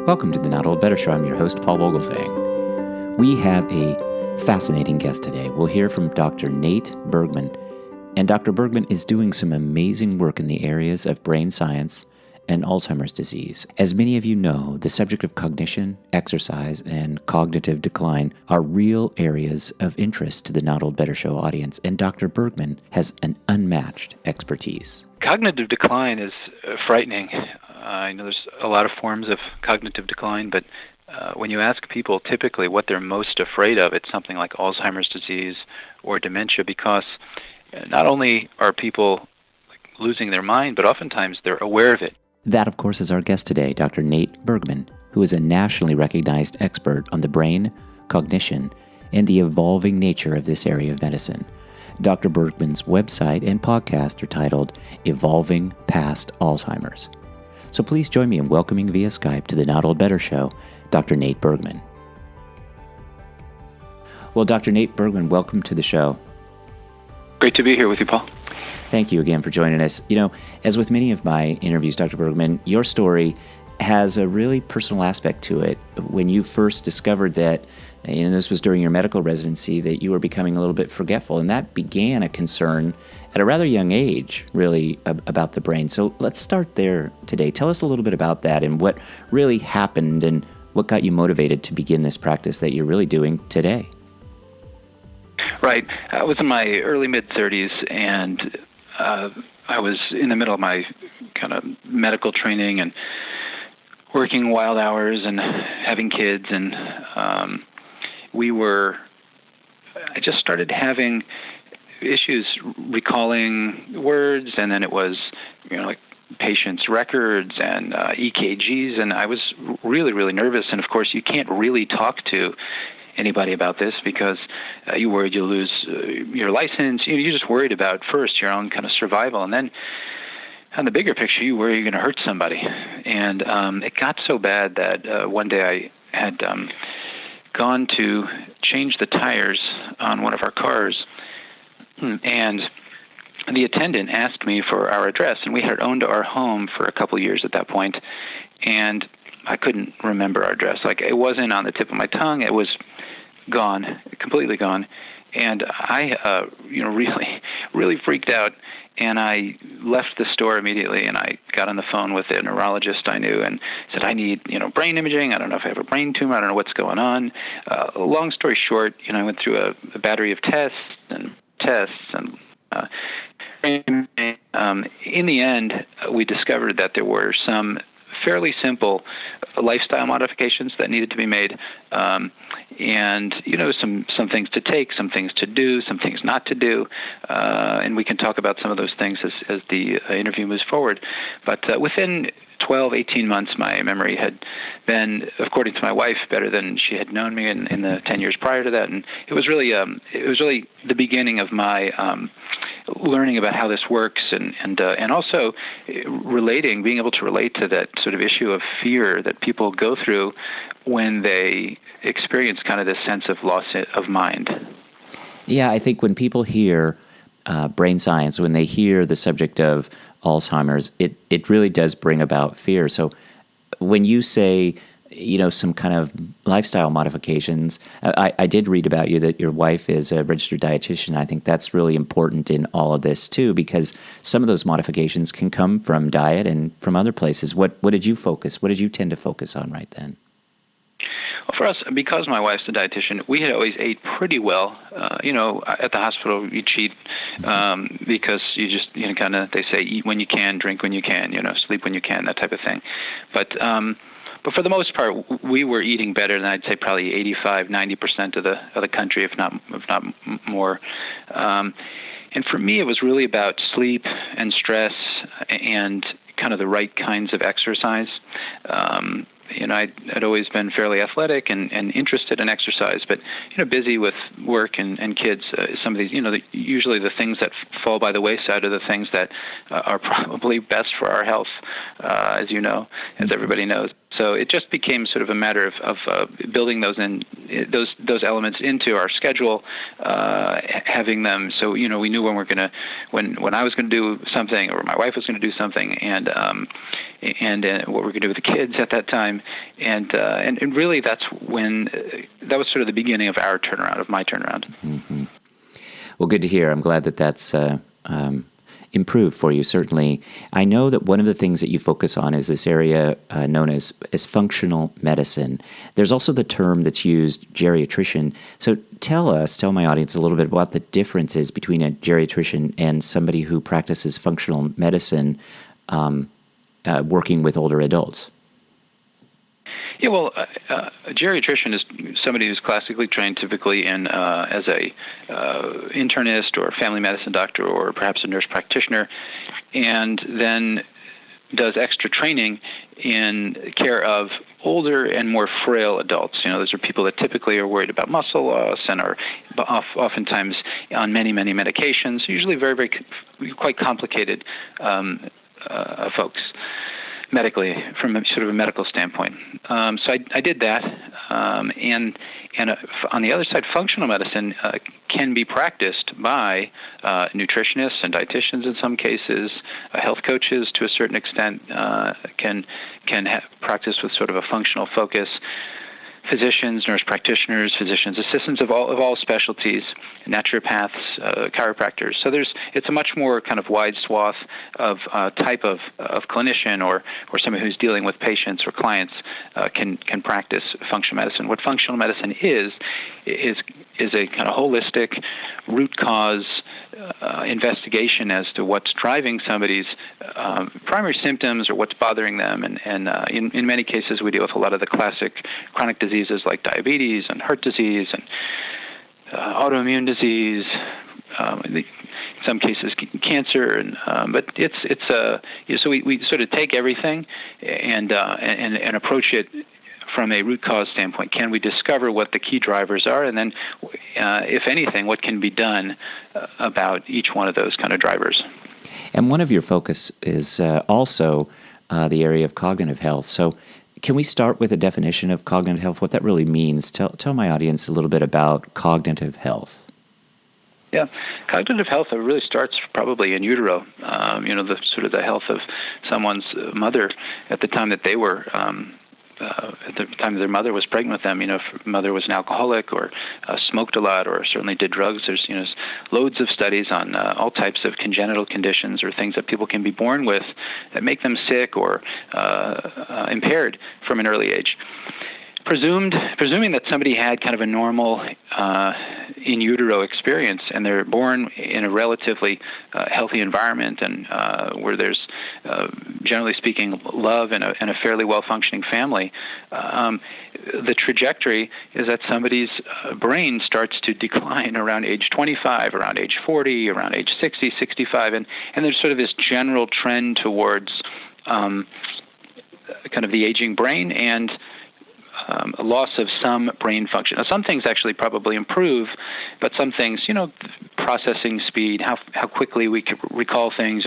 Welcome to the Not Old Better Show. I'm your host, Paul Vogelsang. We have a fascinating guest today. We'll hear from Dr. Nate Bergman. And Dr. Bergman is doing some amazing work in the areas of brain science and Alzheimer's disease. As many of you know, the subject of cognition, exercise, and cognitive decline are real areas of interest to the Not Old Better Show audience, and Dr. Bergman has an unmatched expertise. Cognitive decline is frightening. I know there's a lot of forms of cognitive decline, but when you ask people typically what they're most afraid of, it's something like Alzheimer's disease or dementia, because not only are people losing their mind, but oftentimes they're aware of it. That, of course, is our guest today, Dr. Nate Bergman, who is a nationally recognized expert on the brain, cognition, and the evolving nature of this area of medicine. Dr. Bergman's website and podcast are titled Evolving Past Alzheimer's. So please join me in welcoming via Skype to the Not Old Better Show, Dr. Nate Bergman. Well, Dr. Nate Bergman, welcome to the show. Great to be here with you, Paul. Thank you again for joining us. You know, as with many of my interviews, Dr. Bergman, your story has a really personal aspect to it. When you first discovered that, and this was during your medical residency, that you were becoming a little bit forgetful, and that began a concern at a rather young age, really, about the brain. So let's start there today. Tell us a little bit about that and what really happened and what got you motivated to begin this practice that you're really doing today. Right. I was in my early mid-30s, and I was in the middle of my kind of medical training and working wild hours and having kids, and I just started having issues recalling words, and then it was, like patients' records and EKGs, and I was really, really nervous. And of course, you can't really talk to anybody about this because you're worried you'll lose your license. You're just worried about first your own kind of survival, and then on the bigger picture, you worry you're going to hurt somebody. And it got so bad that one day I had gone to change the tires on one of our cars, and the attendant asked me for our address, and we had owned our home for a couple years at that point, and I couldn't remember our address. It wasn't on the tip of my tongue. It was gone, completely gone. And I, really, really freaked out. And I left the store immediately, and I got on the phone with a neurologist I knew and said, I need, brain imaging. I don't know if I have a brain tumor. I don't know what's going on. Long story short, I went through a battery of tests. And in the end, we discovered that there were some fairly simple lifestyle modifications that needed to be made, and some things to take, some things to do, some things not to do, and we can talk about some of those things as the interview moves forward. But within 12, 18 months, my memory had been, according to my wife, better than she had known me in the 10 years prior to that, and it was really the beginning of my learning about how this works, and also being able to relate to that sort of issue of fear that people go through when they experience kind of this sense of loss of mind. Yeah, I think when people hear brain science, when they hear the subject of Alzheimer's, it really does bring about fear. So when you say, some kind of lifestyle modifications, I did read about you that your wife is a registered dietitian. I think that's really important in all of this too, because some of those modifications can come from diet and from other places. What did you tend to focus on right then? Well, for us, because my wife's a dietitian, we had always ate pretty well. At the hospital, you cheat because you just, they say eat when you can, drink when you can, sleep when you can, that type of thing. But for the most part, we were eating better than I'd say probably 85-90% of the country, if not more. And for me, it was really about sleep and stress and kind of the right kinds of exercise. I'd always been fairly athletic and interested in exercise, but busy with work and kids. Some of these, usually the things that fall by the wayside are the things that are probably best for our health, as everybody knows. So it just became sort of a matter of building those elements into our schedule, having them so we knew when I was going to do something or my wife was going to do something, and and what we're going to do with the kids at that time. And really that's when, that was sort of the beginning of our turnaround, of my turnaround. Mm-hmm. Well, good to hear. I'm glad that that's improved for you, certainly. I know that one of the things that you focus on is this area known as functional medicine. There's also the term that's used, geriatrician. So tell my audience a little bit about the differences between a geriatrician and somebody who practices functional medicine working with older adults. Yeah, well, a geriatrician is somebody who's classically trained, typically in as a internist or family medicine doctor or perhaps a nurse practitioner, and then does extra training in care of older and more frail adults. Those are people that typically are worried about muscle loss and are oftentimes on many, many medications, usually very, very quite complicated folks. Medically, from sort of a medical standpoint. So I did that, and on the other side, functional medicine can be practiced by nutritionists and dietitians in some cases. Health coaches, to a certain extent, can practice with sort of a functional focus. Physicians, nurse practitioners, physicians assistants of all specialties, naturopaths, chiropractors. So it's a much more kind of wide swath of type of clinician or someone who's dealing with patients or clients can practice functional medicine. What functional medicine is a kind of holistic root cause investigation as to what's driving somebody's primary symptoms or what's bothering them. And in many cases, we deal with a lot of the classic chronic diseases like diabetes and heart disease and autoimmune disease. In some cases, cancer, but so we sort of take everything and approach it from a root cause standpoint. Can we discover what the key drivers are, and then, if anything, what can be done about each one of those kind of drivers? And one of your focus is also the area of cognitive health. So can we start with a definition of cognitive health, what that really means? Tell my audience a little bit about cognitive health. Yeah, cognitive health really starts probably in utero. The sort of the health of someone's mother at the time that they were. At the time their mother was pregnant with them, if mother was an alcoholic or smoked a lot or certainly did drugs, there's loads of studies on all types of congenital conditions or things that people can be born with that make them sick or impaired from an early age. Presuming that somebody had kind of a normal in utero experience and they're born in a relatively healthy environment and where there's, generally speaking, love and a fairly well-functioning family, the trajectory is that somebody's brain starts to decline around age 25, around age 40, around age 60, 65, and there's sort of this general trend towards kind of the aging brain and a loss of some brain function. Now, some things actually probably improve, but some things, processing speed, how quickly we can recall things,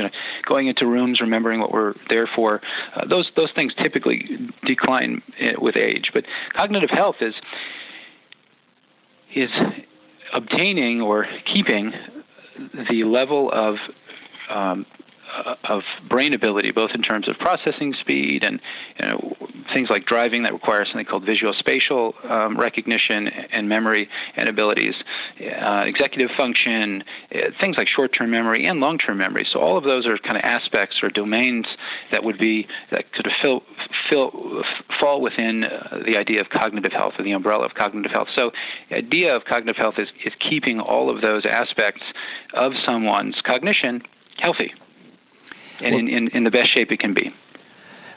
going into rooms, remembering what we're there for, those things typically decline with age. But cognitive health is obtaining or keeping the level of brain ability, both in terms of processing speed and things like driving that require something called visual-spatial recognition and memory and abilities, executive function, things like short-term memory and long-term memory. So all of those are kind of aspects or domains that could fall within the idea of cognitive health or the umbrella of cognitive health. So the idea of cognitive health is keeping all of those aspects of someone's cognition healthy and in the best shape it can be.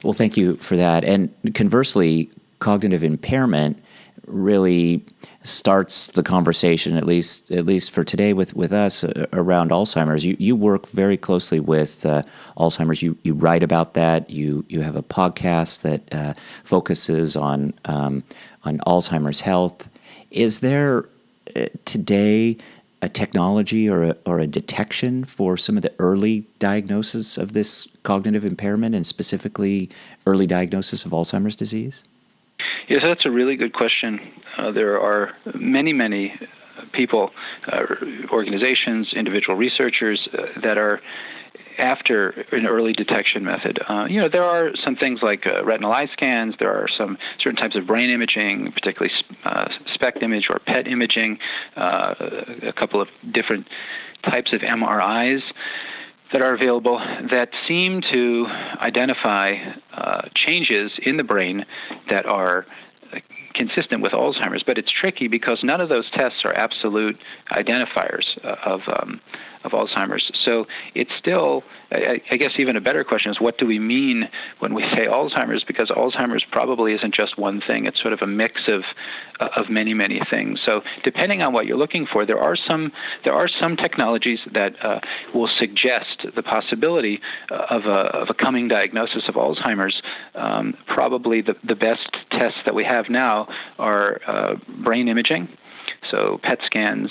Well, thank you for that. And conversely, cognitive impairment really starts the conversation, at least for today, with us around Alzheimer's. You work very closely with Alzheimer's. You write about that. You have a podcast that focuses on Alzheimer's health. Is there today a technology or a detection for some of the early diagnosis of this cognitive impairment and specifically early diagnosis of Alzheimer's disease? Yes, that's a really good question. There are many people, organizations, individual researchers that are after an early detection method. There are some things like retinal eye scans. There are some certain types of brain imaging, particularly SPECT image or PET imaging, a couple of different types of MRIs that are available that seem to identify changes in the brain that are consistent with Alzheimer's. But it's tricky because none of those tests are absolute identifiers of Alzheimer's. So it's still, I guess even a better question is, what do we mean when we say Alzheimer's? Because Alzheimer's probably isn't just one thing. It's sort of a mix of many, many things. So depending on what you're looking for, there are some technologies that will suggest the possibility of a coming diagnosis of Alzheimer's. Probably the best tests that we have now are brain imaging, so PET scans,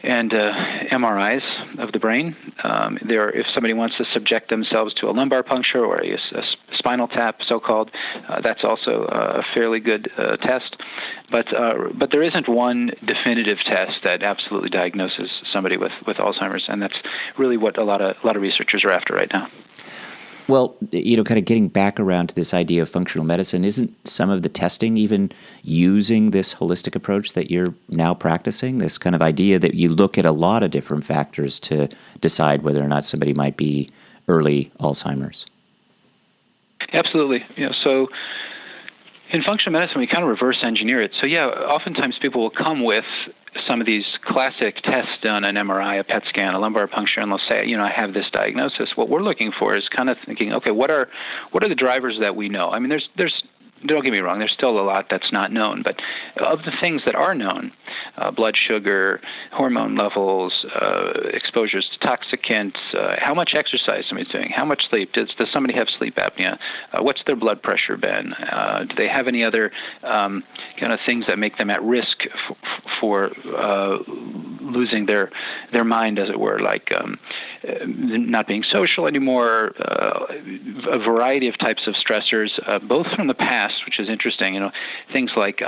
and MRIs of the brain. If somebody wants to subject themselves to a lumbar puncture or a spinal tap, so-called, that's also a fairly good test. But there isn't one definitive test that absolutely diagnoses somebody with Alzheimer's, and that's really what a lot of researchers are after right now. Well, kind of getting back around to this idea of functional medicine, isn't some of the testing even using this holistic approach that you're now practicing, this kind of idea that you look at a lot of different factors to decide whether or not somebody might be early Alzheimer's? Absolutely. So in functional medicine, we kind of reverse engineer it. So oftentimes people will come with some of these classic tests done, an MRI, a PET scan, a lumbar puncture, and they'll say, I have this diagnosis. What we're looking for is kind of thinking, okay, what are the drivers that we know? I mean, there's don't get me wrong, there's still a lot that's not known, but of the things that are known, blood sugar, hormone levels, exposures to toxicants, how much exercise somebody's doing, how much sleep, does somebody have sleep apnea, what's their blood pressure been, do they have any other kind of things that make them at risk for losing their mind, as it were, like not being social anymore, a variety of types of stressors, both from the past, which is interesting, things like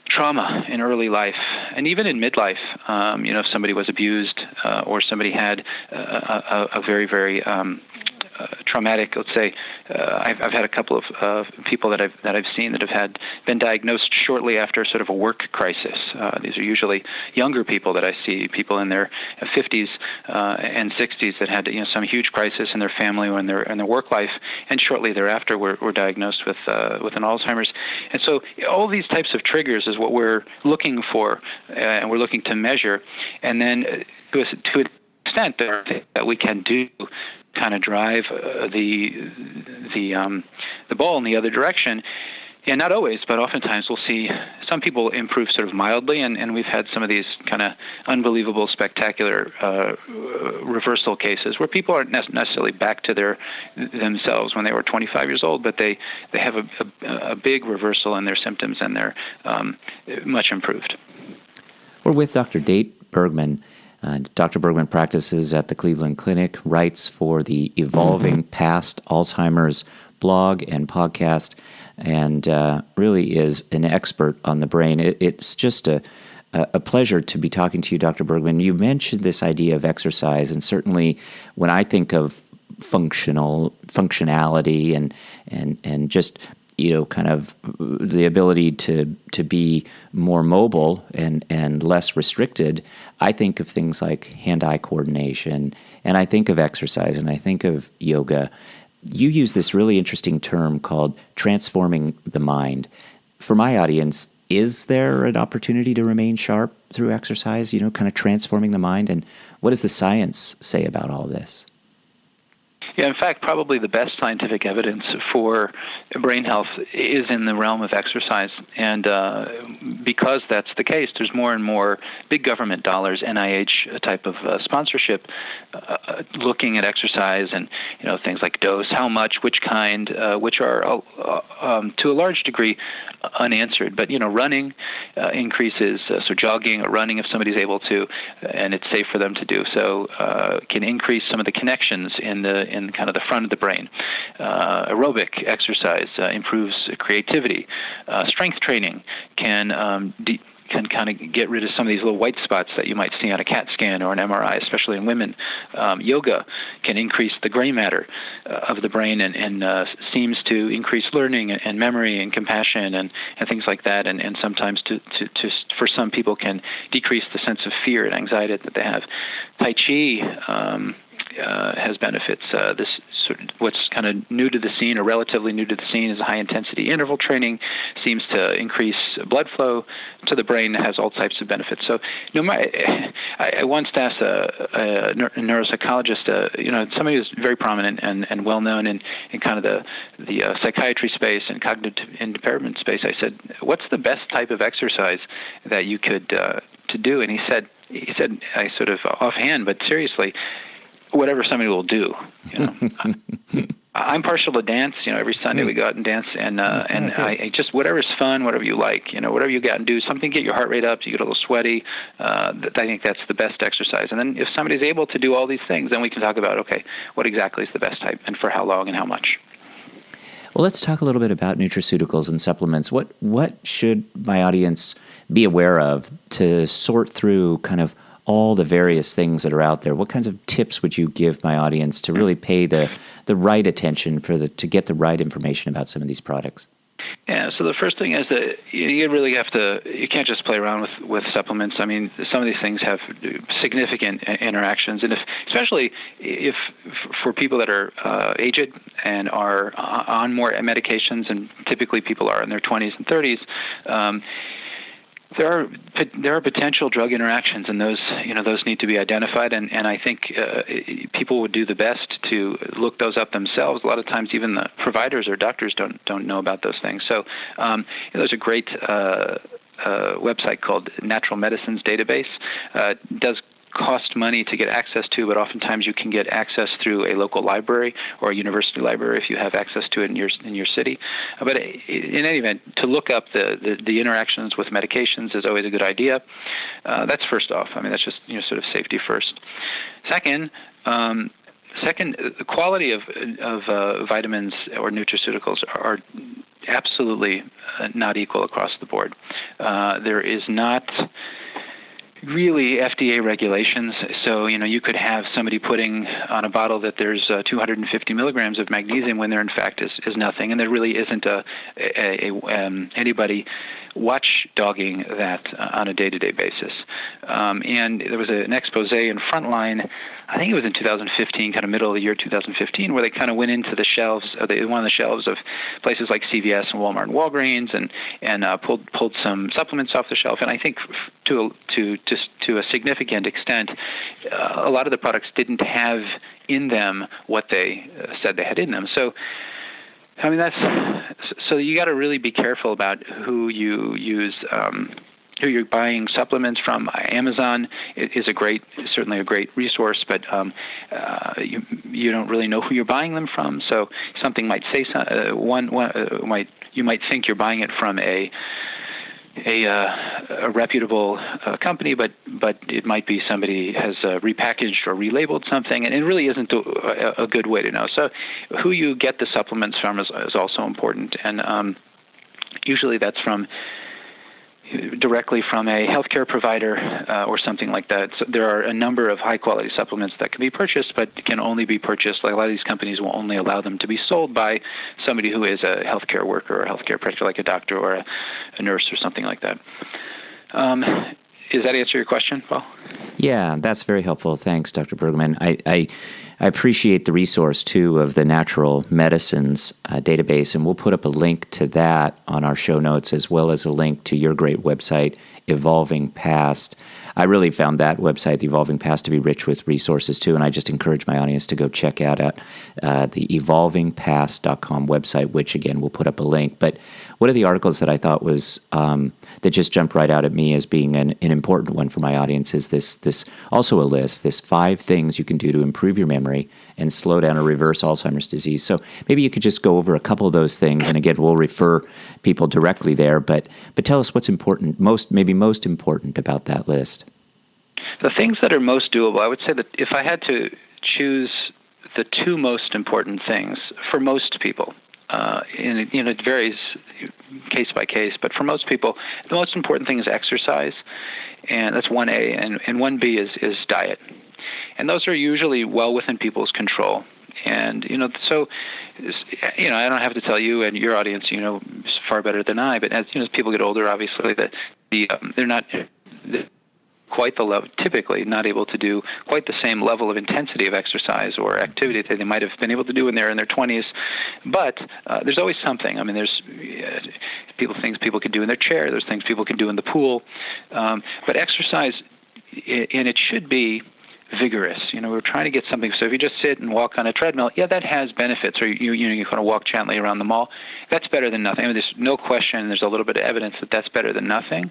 trauma in early life and even in midlife. If somebody was abused or somebody had a very, very traumatic, let's say, I've had a couple of people that I've seen that have been diagnosed shortly after sort of a work crisis. These are usually younger people that I see, people in their 50s and 60s that had some huge crisis in their family or in their work life, and shortly thereafter were diagnosed with an Alzheimer's. And so all these types of triggers is what we're looking for, and we're looking to measure, and then to an extent there are things that we can do kind of drive the ball in the other direction. And not always, but oftentimes we'll see some people improve sort of mildly, and we've had some of these kind of unbelievable, spectacular reversal cases where people aren't necessarily back to themselves when they were 25 years old, but they have a big reversal in their symptoms, and they're much improved. We're with Dr. Nate Bergman. Dr. Bergman practices at the Cleveland Clinic, writes for the Evolving Past Alzheimer's blog and podcast, and really is an expert on the brain. It's just a pleasure to be talking to you, Dr. Bergman. You mentioned this idea of exercise, and certainly when I think of functionality and just kind of the ability to be more mobile and less restricted, I think of things like hand-eye coordination, and I think of exercise, and I think of yoga. You use this really interesting term called transforming the mind. For my audience, is there an opportunity to remain sharp through exercise, kind of transforming the mind? And what does the science say about all this? Yeah, in fact, probably the best scientific evidence for brain health is in the realm of exercise. And because that's the case, there's more and more big government dollars, NIH type of sponsorship, looking at exercise and things like dose, how much, which kind, which are to a large degree unanswered. But running increases, so jogging or running, if somebody's able to, and it's safe for them to do so, can increase some of the connections in kind of the front of the brain. Aerobic exercise improves creativity. Strength training can can kind of get rid of some of these little white spots that you might see on a CAT scan or an MRI, especially in women. Yoga can increase the gray matter of the brain and seems to increase learning and memory and compassion and things like that, and sometimes to for some people can decrease the sense of fear and anxiety that they have. Tai Chi has benefits. This sort of what's kind of new to the scene or relatively new to the scene is high-intensity interval training. Seems to increase blood flow to the brain. Has all types of benefits. So, I once asked a neuropsychologist, somebody who's very prominent and well-known in kind of the psychiatry space and cognitive impairment space. I said, "What's the best type of exercise that you could to do?" And he said, I sort of offhand, but seriously, whatever somebody will do. I'm partial to dance. Every Sunday we go out and dance, and I just whatever's fun, whatever you like. Whatever you got and do something, get your heart rate up, so you get a little sweaty. I think that's the best exercise. And then if somebody's able to do all these things, then we can talk about, okay, what exactly is the best type, and for how long and how much. Well, let's talk a little bit about nutraceuticals and supplements. What should my audience be aware of to sort through kind of all the various things that are out there? What kinds of tips would you give my audience to really pay the right attention to get the right information about some of these products? Yeah, so the first thing is that you really have to, you can't just play around with supplements. I mean, some of these things have significant interactions, and especially if for people that are aged and are on more medications, and typically people are in their 20s and 30s, there are potential drug interactions, and those need to be identified. And I think people would do the best to look those up themselves. A lot of times, even the providers or doctors don't know about those things. So there's a great website called Natural Medicines Database. Does cost money to get access to, but oftentimes you can get access through a local library or a university library if you have access to it in your city. But in any event, to look up the interactions with medications is always a good idea. That's first off. I mean, that's just sort of safety first. Second, the quality of vitamins or nutraceuticals are absolutely not equal across the board. There is not really FDA regulations, so you could have somebody putting on a bottle that there's 250 milligrams of magnesium when there in fact is nothing, and there really isn't anybody watchdogging that on a day-to-day basis. And there was an expose in Frontline, I think it was in 2015, kind of middle of the year 2015, where they kind of went into the shelves, one of the shelves of places like CVS and Walmart and Walgreens, and pulled some supplements off the shelf. And I think to a significant extent, a lot of the products didn't have in them what they said they had in them. So, I mean, so you got to really be careful about who you use, who you're buying supplements from. Amazon is certainly a great resource, but you don't really know who you're buying them from. So something might say you might think you're buying it from a reputable company, but it might be somebody has repackaged or relabeled something, and it really isn't a good way to know. So who you get the supplements from is also important, and usually that's directly from a healthcare provider or something like that. So there are a number of high-quality supplements that can be purchased, but can only be purchased, like a lot of these companies will only allow them to be sold by somebody who is a healthcare worker or a healthcare practitioner, like a doctor or a nurse or something like that. Does that answer your question, Paul? Yeah, that's very helpful. Thanks, Dr. Bergman. I appreciate the resource, too, of the Natural Medicines database, and we'll put up a link to that on our show notes, as well as a link to your great website, Evolving Past. I really found that website, Evolving Past, to be rich with resources, too, and I just encourage my audience to go check out the evolvingpast.com website, which, again, we'll put up a link. But one of the articles that I thought was, that just jumped right out at me as being an important one for my audience is this also a list, this 5 things you can do to improve your memory and slow down or reverse Alzheimer's disease. So maybe you could just go over a couple of those things, and again, we'll refer people directly there, but tell us what's important, most important about that list. The things that are most doable, I would say that if I had to choose the 2 most important things for most people, and it varies case by case. But for most people, the most important thing is exercise, and that's 1A, and 1B is diet. And those are usually well within people's control. And, so, I don't have to tell you and your audience, far better than I, but as people get older, obviously, they're not quite the level, typically not able to do quite the same level of intensity of exercise or activity that they might have been able to do when they're in their 20s. But there's always something. I mean, there's things people can do in their chair. There's things people can do in the pool. But exercise, and it should be vigorous. We're trying to get something. So if you just sit and walk on a treadmill, yeah, that has benefits. Or you kind of walk gently around the mall. That's better than nothing. I mean, there's no question. There's a little bit of evidence that that's better than nothing.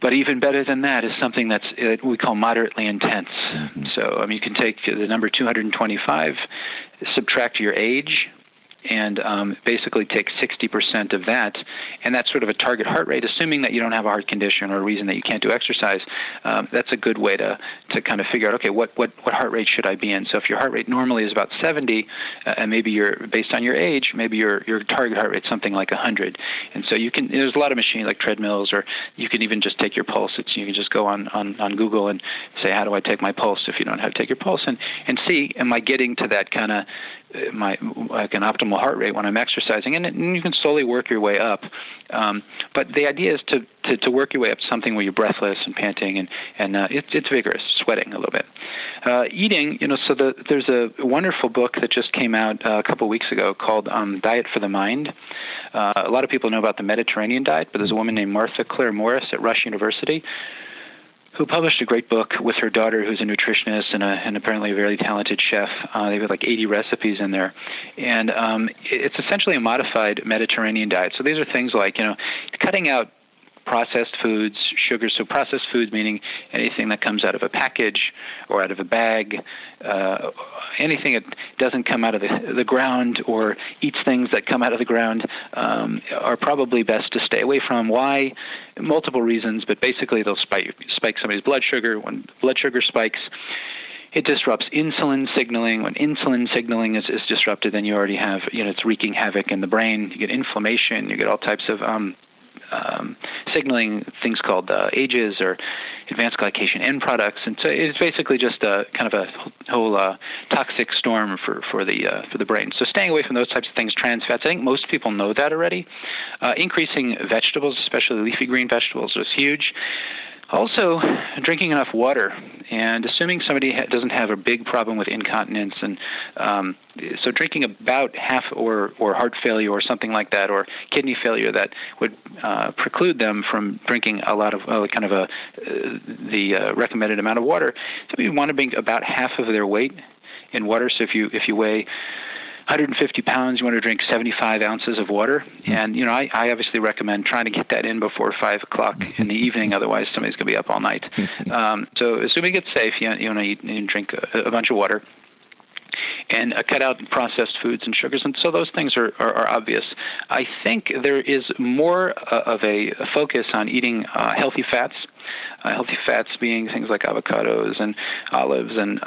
But even better than that is something that we call moderately intense. Mm-hmm. So, you can take the number 225, subtract your age, and basically take 60% of that, and that's sort of a target heart rate, assuming that you don't have a heart condition or a reason that you can't do exercise. That's a good way to kind of figure out, okay, what heart rate should I be in? So if your heart rate normally is about 70, and maybe you're, based on your age, maybe your target heart rate is something like 100. And so there's a lot of machines like treadmills, or you can even just take your pulse. You can just go on Google and say, how do I take my pulse, if you don't know how to take your pulse, and see, am I getting to that kind of like an optimal heart rate when I'm exercising, and you can slowly work your way up. But the idea is to work your way up to something where you're breathless and panting, and it's vigorous, sweating a little bit. Eating, so there's a wonderful book that just came out a couple of weeks ago called Diet for the Mind. A lot of people know about the Mediterranean diet, but there's a woman named Martha Claire Morris at Rush University who published a great book with her daughter, who's a nutritionist and apparently a very talented chef. They've got like 80 recipes in there. And it's essentially a modified Mediterranean diet. So these are things like, cutting out processed foods, sugars. So processed foods meaning anything that comes out of a package or out of a bag, anything that doesn't come out of the ground or eats things that come out of the ground are probably best to stay away from. Why? Multiple reasons, but basically they'll spike somebody's blood sugar. When blood sugar spikes, it disrupts insulin signaling. When insulin signaling is disrupted, then you already have, it's wreaking havoc in the brain. You get inflammation. You get all types of signaling, things called AGEs or advanced glycation end products, and so it's basically just a kind of a whole toxic storm for the brain. So staying away from those types of things, trans fats. I think most people know that already. Increasing vegetables, especially leafy green vegetables, is huge. Also, drinking enough water, and assuming somebody doesn't have a big problem with incontinence, and so drinking about half or heart failure or something like that, or kidney failure that would preclude them from drinking a lot of the recommended amount of water. So we want to drink about half of their weight in water. So if you weigh 150 pounds, you want to drink 75 ounces of water. And, I obviously recommend trying to get that in before 5 o'clock in the evening. Otherwise, somebody's going to be up all night. So assuming it's safe, you want to eat and drink a bunch of water. And cut out processed foods and sugars. And so those things are obvious. I think there is more of a focus on eating healthy fats. Healthy fats being things like avocados and olives and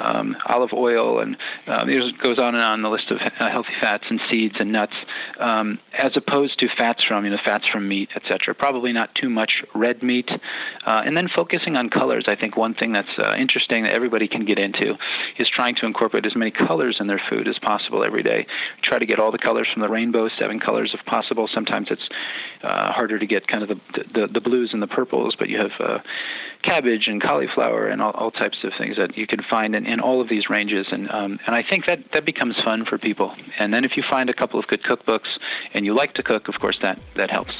olive oil, and it goes on and on the list of healthy fats and seeds and nuts, as opposed to fats from meat, etc. Probably not too much red meat. And then focusing on colors. I think one thing that's interesting that everybody can get into is trying to incorporate as many colors in their food as possible every day. Try to get all the colors from the rainbow, 7 colors if possible. Sometimes it's harder to get kind of the blues and the purples, but you have cabbage and cauliflower and all types of things that you can find in all of these ranges. And I think that becomes fun for people. And then if you find a couple of good cookbooks and you like to cook, of course, that helps.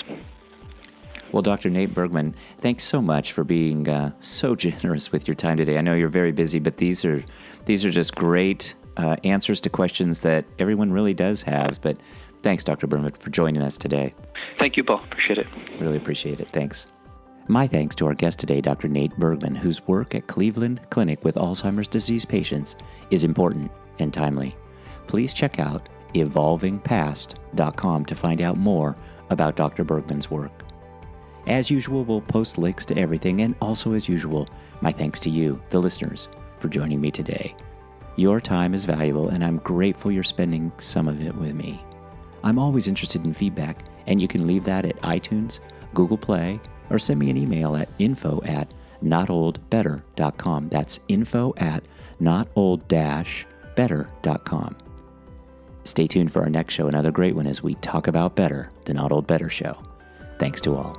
Well, Dr. Nate Bergman, thanks so much for being so generous with your time today. I know you're very busy, but these are just great answers to questions that everyone really does have. But thanks, Dr. Bergman, for joining us today. Thank you, Paul. Appreciate it. Really appreciate it. Thanks. My thanks to our guest today, Dr. Nate Bergman, whose work at Cleveland Clinic with Alzheimer's disease patients is important and timely. Please check out evolvingpast.com to find out more about Dr. Bergman's work. As usual, we'll post links to everything, and also as usual, my thanks to you, the listeners, for joining me today. Your time is valuable, and I'm grateful you're spending some of it with me. I'm always interested in feedback, and you can leave that at iTunes, Google Play, or send me an email at info@notoldbetter.com. That's info@notold-better.com. Stay tuned for our next show, another great one as we talk about better, the Not Old Better Show. Thanks to all.